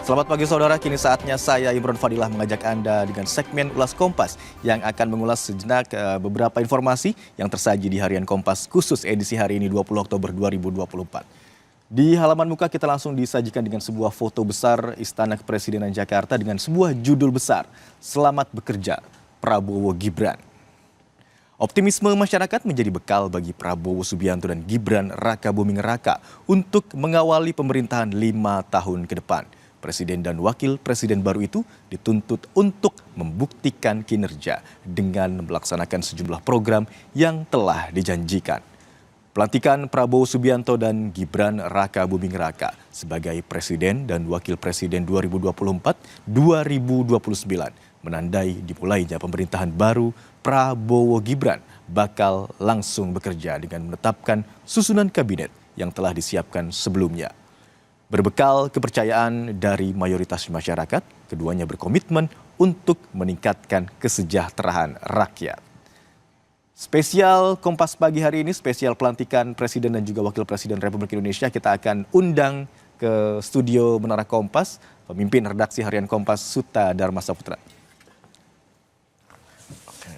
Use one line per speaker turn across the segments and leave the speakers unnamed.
Selamat pagi saudara, kini saatnya saya Imron Fadilah mengajak Anda dengan segmen Ulas Kompas yang akan mengulas sejenak beberapa informasi yang tersaji di Harian Kompas khusus edisi hari ini 20 Oktober 2024. Di halaman muka kita langsung disajikan dengan sebuah foto besar Istana Kepresidenan Jakarta dengan sebuah judul besar, Selamat Bekerja, Prabowo Gibran. Optimisme masyarakat menjadi bekal bagi Prabowo Subianto dan Gibran Raka Buming Raka untuk mengawali pemerintahan 5 tahun ke depan. Presiden dan wakil presiden baru itu dituntut untuk membuktikan kinerja dengan melaksanakan sejumlah program yang telah dijanjikan. Pelantikan Prabowo Subianto dan Gibran Raka Buming Raka sebagai presiden dan wakil presiden 2024-2029 menandai dimulainya pemerintahan baru. Prabowo Gibran bakal langsung bekerja dengan menetapkan susunan kabinet yang telah disiapkan sebelumnya. Berbekal kepercayaan dari mayoritas masyarakat, keduanya berkomitmen untuk meningkatkan kesejahteraan rakyat. Spesial Kompas pagi hari ini, spesial pelantikan Presiden dan juga Wakil Presiden Republik Indonesia, kita akan undang ke studio Menara Kompas, pemimpin redaksi Harian Kompas, Suta Dharma Saputra.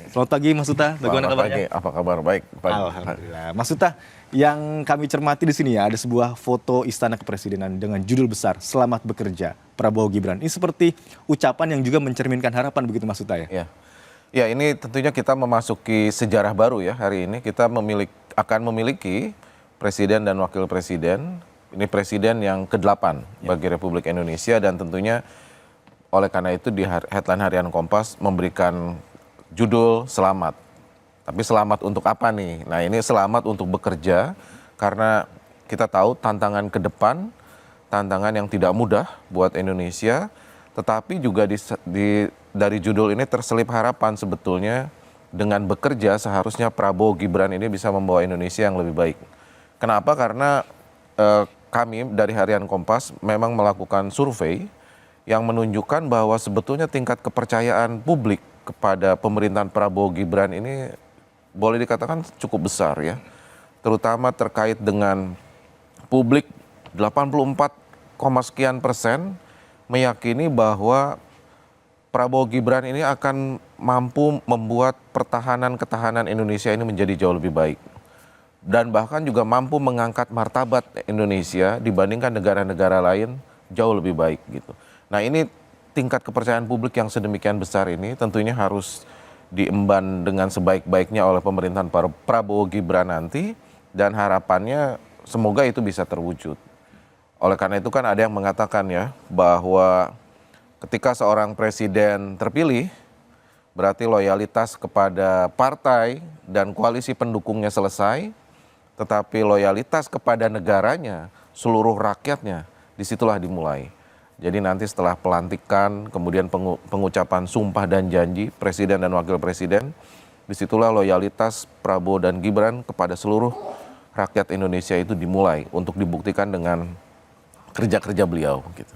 Selamat pagi Mas Suta, bagaimana kabarnya?
Apa kabar? Baik.
Alhamdulillah. Mas Suta, yang kami cermati di sini ya, ada sebuah foto Istana Kepresidenan dengan judul besar, Selamat Bekerja, Prabowo Gibran. Ini seperti ucapan yang juga mencerminkan harapan begitu Mas Suta ya?
Ya, ini tentunya kita memasuki sejarah baru ya hari ini. Kita akan memiliki Presiden dan Wakil Presiden. Ini Presiden yang ke-8 bagi Republik Indonesia dan tentunya oleh karena itu di headline Harian Kompas memberikan judul selamat. Tapi selamat untuk apa nih? Nah, ini selamat untuk bekerja karena kita tahu tantangan ke depan, tantangan yang tidak mudah buat Indonesia, tetapi juga dari judul ini terselip harapan sebetulnya dengan bekerja seharusnya Prabowo Gibran ini bisa membawa Indonesia yang lebih baik. Kenapa? Karena kami dari Harian Kompas memang melakukan survei yang menunjukkan bahwa sebetulnya tingkat kepercayaan publik kepada pemerintahan Prabowo Gibran ini boleh dikatakan cukup besar ya. Terutama terkait dengan publik 84, sekian persen meyakini bahwa Prabowo Gibran ini akan mampu membuat ketahanan Indonesia ini menjadi jauh lebih baik. Dan bahkan juga mampu mengangkat martabat Indonesia dibandingkan negara-negara lain jauh lebih baik gitu. Nah, ini tingkat kepercayaan publik yang sedemikian besar ini tentunya harus diemban dengan sebaik-baiknya oleh pemerintahan Prabowo Gibran nanti dan harapannya semoga itu bisa terwujud. Oleh karena itu kan ada yang mengatakan ya bahwa ketika seorang presiden terpilih berarti loyalitas kepada partai dan koalisi pendukungnya selesai, tetapi loyalitas kepada negaranya, seluruh rakyatnya disitulah dimulai. Jadi nanti setelah pelantikan, kemudian pengucapan sumpah dan janji Presiden dan Wakil Presiden, disitulah loyalitas Prabowo dan Gibran kepada seluruh rakyat Indonesia itu dimulai untuk dibuktikan dengan kerja-kerja beliau. Gitu.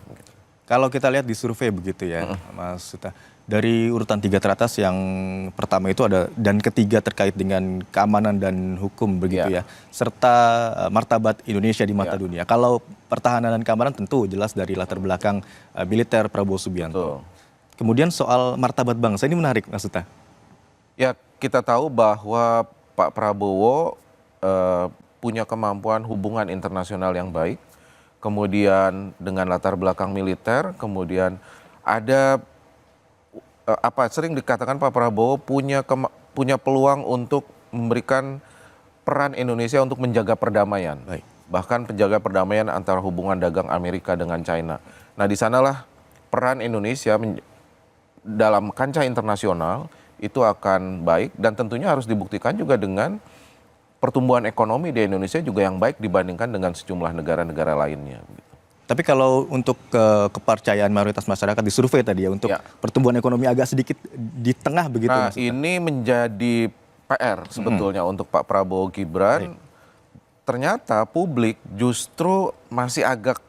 Kalau kita lihat di survei begitu ya Mas Suta, dari urutan 3 teratas yang pertama itu ada dan ketiga terkait dengan keamanan dan hukum begitu ya, serta martabat Indonesia di mata dunia. Kalau pertahanan dan keamanan tentu jelas dari latar belakang militer Prabowo Subianto. Kemudian soal martabat bangsa ini menarik Mas Suta.
Ya, kita tahu bahwa Pak Prabowo punya kemampuan hubungan internasional yang baik, kemudian dengan latar belakang militer, kemudian ada sering dikatakan Pak Prabowo punya peluang untuk memberikan peran Indonesia untuk menjaga perdamaian.
Baik.
Bahkan penjaga perdamaian antara hubungan dagang Amerika dengan China. Nah, di sanalah peran Indonesia dalam kancah internasional itu akan baik dan tentunya harus dibuktikan juga dengan pertumbuhan ekonomi di Indonesia juga yang baik dibandingkan dengan sejumlah negara-negara lainnya.
Tapi kalau untuk kepercayaan mayoritas masyarakat di survei tadi ya, untuk pertumbuhan ekonomi agak sedikit di tengah begitu
Nah,
Mas Suta.
ini menjadi PR sebetulnya untuk Pak Prabowo Gibran. Ternyata publik justru masih agak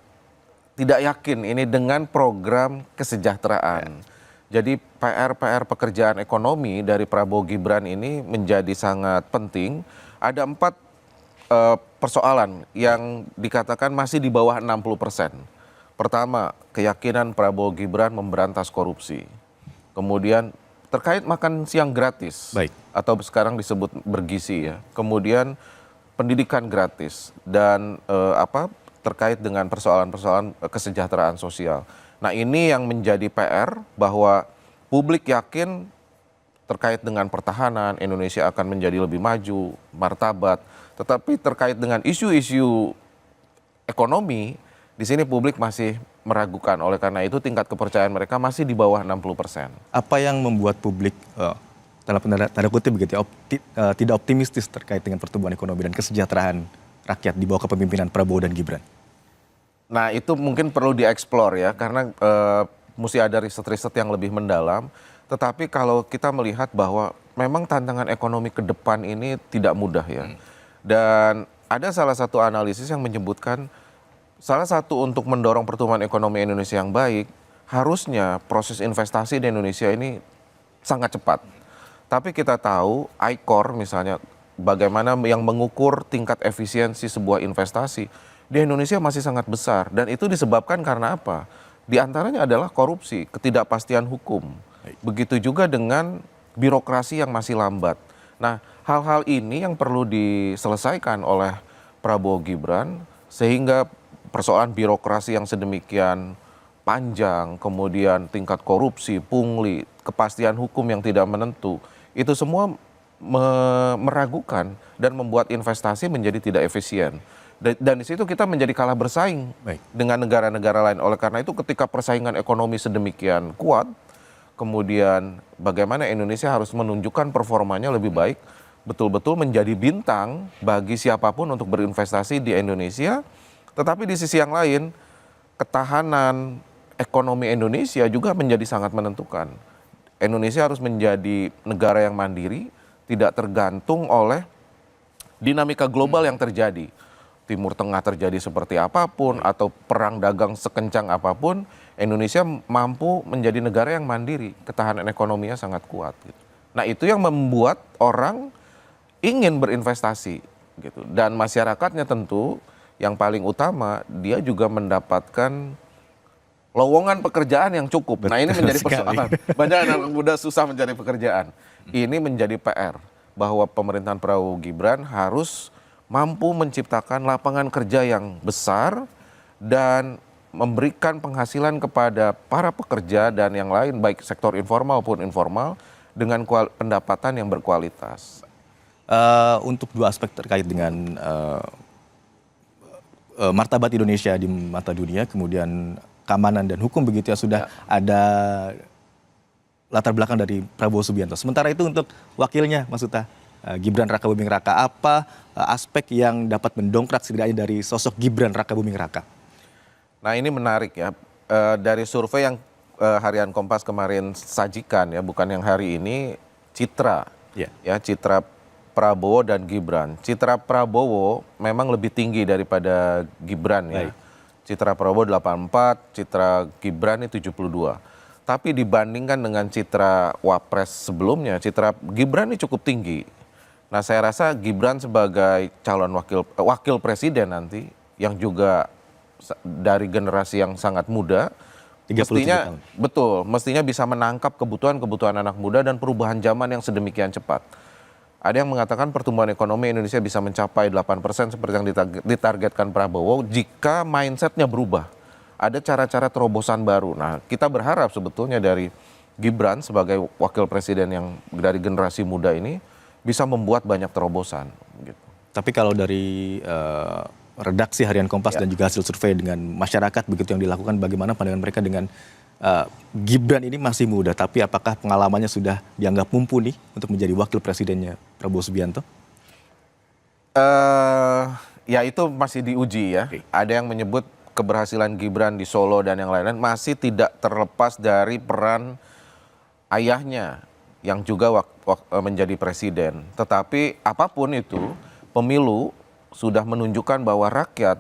tidak yakin ini dengan program kesejahteraan. Jadi PR pekerjaan ekonomi dari Prabowo Gibran ini menjadi sangat penting. Ada 4 persoalan yang dikatakan masih di bawah 60%. Pertama, keyakinan Prabowo Gibran memberantas korupsi. Kemudian terkait makan siang gratis,
Baik.
atau sekarang disebut bergizi ya. Kemudian pendidikan gratis dan terkait dengan persoalan-persoalan kesejahteraan sosial. Nah, ini yang menjadi PR bahwa publik yakin terkait dengan pertahanan Indonesia akan menjadi lebih maju, martabat. Tetapi terkait dengan isu-isu ekonomi, di sini publik masih meragukan. Oleh karena itu tingkat kepercayaan mereka masih di bawah 60%.
Apa yang membuat publik dalam tanda kutip begitu ya, tidak optimistis terkait dengan pertumbuhan ekonomi dan kesejahteraan rakyat di bawah kepemimpinan Prabowo dan Gibran?
Nah, itu mungkin perlu dieksplor ya, karena mesti ada riset-riset yang lebih mendalam. Tetapi kalau kita melihat bahwa memang tantangan ekonomi ke depan ini tidak mudah ya. Dan ada salah satu analisis yang menyebutkan salah satu untuk mendorong pertumbuhan ekonomi Indonesia yang baik, harusnya proses investasi di Indonesia ini sangat cepat. Tapi kita tahu ICOR misalnya, bagaimana yang mengukur tingkat efisiensi sebuah investasi di Indonesia masih sangat besar. Dan itu disebabkan karena apa? Di antaranya adalah korupsi, ketidakpastian hukum. Begitu juga dengan birokrasi yang masih lambat. Nah, hal-hal ini yang perlu diselesaikan oleh Prabowo Gibran, sehingga persoalan birokrasi yang sedemikian panjang, kemudian tingkat korupsi, pungli, kepastian hukum yang tidak menentu, itu semua meragukan dan membuat investasi menjadi tidak efisien. Dan di situ kita menjadi kalah bersaing dengan negara-negara lain. Oleh karena itu ketika persaingan ekonomi sedemikian kuat, kemudian bagaimana Indonesia harus menunjukkan performanya lebih baik, betul-betul menjadi bintang bagi siapapun untuk berinvestasi di Indonesia. Tetapi di sisi yang lain, ketahanan ekonomi Indonesia juga menjadi sangat menentukan. Indonesia harus menjadi negara yang mandiri, tidak tergantung oleh dinamika global yang terjadi. Timur Tengah terjadi seperti apapun atau perang dagang sekencang apapun, Indonesia mampu menjadi negara yang mandiri, ketahanan ekonominya sangat kuat. Gitu. Nah, itu yang membuat orang ingin berinvestasi, gitu. Dan masyarakatnya tentu yang paling utama dia juga mendapatkan lowongan pekerjaan yang cukup. Nah, ini menjadi persoalan. Banyak anak muda susah mencari pekerjaan. Ini menjadi PR bahwa pemerintahan Prabowo Gibran harus mampu menciptakan lapangan kerja yang besar dan memberikan penghasilan kepada para pekerja dan yang lain, baik sektor informal maupun informal, dengan pendapatan yang berkualitas.
Untuk dua aspek terkait dengan martabat Indonesia di mata dunia, kemudian keamanan dan hukum begitu ya, sudah ada latar belakang dari Prabowo Subianto. Sementara itu untuk wakilnya, Mas Uta, Gibran Raka Buming Raka, apa aspek yang dapat mendongkrak setidaknya dari sosok Gibran Raka Buming Raka?
Nah, ini menarik ya, dari survei yang Harian Kompas kemarin sajikan ya, bukan yang hari ini, citra ya, citra Prabowo dan Gibran. Citra Prabowo memang lebih tinggi daripada Gibran ya. Baik. Citra Prabowo 84, citra Gibran ini 72. Tapi dibandingkan dengan citra Wapres sebelumnya, citra Gibran ini cukup tinggi. Nah, saya rasa Gibran sebagai calon wakil presiden nanti, yang juga dari generasi yang sangat muda, mestinya bisa menangkap kebutuhan anak muda dan perubahan zaman yang sedemikian cepat. Ada yang mengatakan pertumbuhan ekonomi Indonesia bisa mencapai 8% seperti yang ditargetkan Prabowo jika mindsetnya berubah. Ada cara-cara terobosan baru. Nah, kita berharap sebetulnya dari Gibran sebagai wakil presiden yang dari generasi muda ini bisa membuat banyak terobosan. Gitu.
Tapi kalau dari redaksi Harian Kompas dan juga hasil survei dengan masyarakat begitu yang dilakukan, bagaimana pandangan mereka dengan Gibran ini masih muda, tapi apakah pengalamannya sudah dianggap mumpuni untuk menjadi wakil presidennya Prabowo Subianto?
Ya itu masih diuji ya. Ada yang menyebut keberhasilan Gibran di Solo dan yang lain-lain masih tidak terlepas dari peran ayahnya yang juga menjadi presiden. Tetapi apapun itu, pemilu sudah menunjukkan bahwa rakyat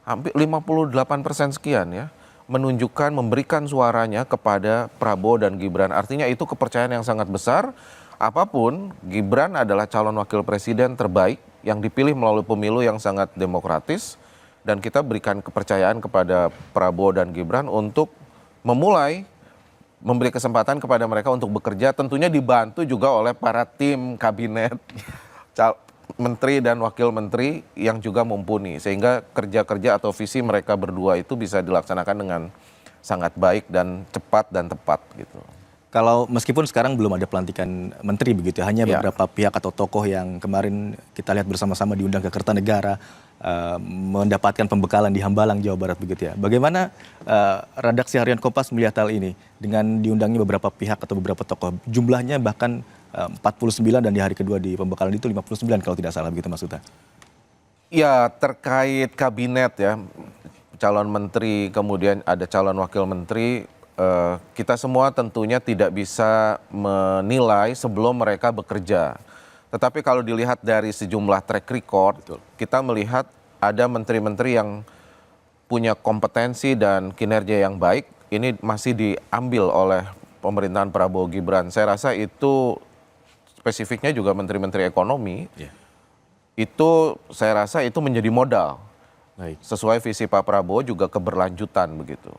hampir 58% sekian ya, menunjukkan memberikan suaranya kepada Prabowo dan Gibran. Artinya itu kepercayaan yang sangat besar. Apapun, Gibran adalah calon wakil presiden terbaik yang dipilih melalui pemilu yang sangat demokratis dan kita berikan kepercayaan kepada Prabowo dan Gibran untuk memberi kesempatan kepada mereka untuk bekerja, tentunya dibantu juga oleh para tim kabinet, menteri dan wakil menteri yang juga mumpuni, sehingga kerja-kerja atau visi mereka berdua itu bisa dilaksanakan dengan sangat baik dan cepat dan tepat gitu.
Kalau meskipun sekarang belum ada pelantikan menteri begitu, hanya beberapa pihak atau tokoh yang kemarin kita lihat bersama-sama diundang ke Kertanegara mendapatkan pembekalan di Hambalang, Jawa Barat begitu ya. Bagaimana redaksi harian Kompas melihat hal ini dengan diundangnya beberapa pihak atau beberapa tokoh, jumlahnya bahkan 49 dan di hari kedua di pembekalan itu 59 kalau tidak salah begitu Mas Uta.
Ya, terkait kabinet ya, calon menteri kemudian ada calon wakil menteri, kita semua tentunya tidak bisa menilai sebelum mereka bekerja. Tetapi kalau dilihat dari sejumlah track record, kita melihat ada menteri-menteri yang punya kompetensi dan kinerja yang baik. Ini masih diambil oleh pemerintahan Prabowo Gibran. Saya rasa itu spesifiknya juga menteri-menteri ekonomi. Itu saya rasa itu menjadi modal. Sesuai visi Pak Prabowo juga keberlanjutan begitu.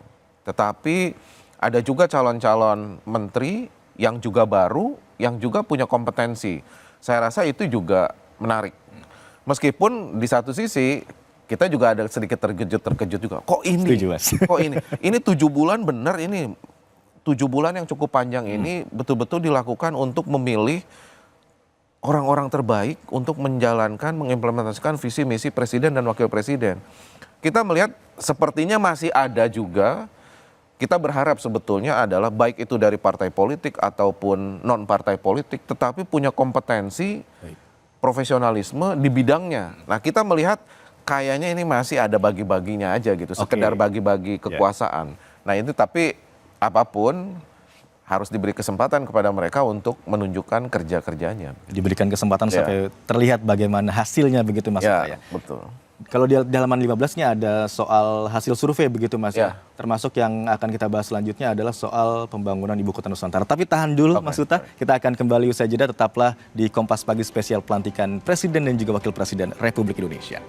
Tetapi ada juga calon-calon menteri yang juga baru, yang juga punya kompetensi. Saya rasa itu juga menarik. Meskipun di satu sisi kita juga ada sedikit terkejut juga. Kok ini?
Setuju, Mas.
Kok ini? Ini 7 bulan benar ini. 7 bulan yang cukup panjang ini betul-betul dilakukan untuk memilih orang-orang terbaik untuk menjalankan, mengimplementasikan visi misi presiden dan wakil presiden. Kita melihat sepertinya masih ada juga. Kita berharap sebetulnya adalah baik itu dari partai politik ataupun non-partai politik, tetapi punya kompetensi, profesionalisme di bidangnya. Nah, kita melihat kayaknya ini masih ada bagi-baginya aja gitu, sekedar bagi-bagi kekuasaan. Nah, itu tapi apapun harus diberi kesempatan kepada mereka untuk menunjukkan kerja-kerjanya.
Diberikan kesempatan sampai terlihat bagaimana hasilnya begitu Mas.
Ya, betul.
Kalau di halaman 15-nya ada soal hasil survei begitu Mas ya. Termasuk yang akan kita bahas selanjutnya adalah soal pembangunan Ibu Kota Nusantara. Tapi tahan dulu Mas Uta, kita akan kembali usai jeda, tetaplah di Kompas Pagi spesial pelantikan Presiden dan juga Wakil Presiden Republik Indonesia.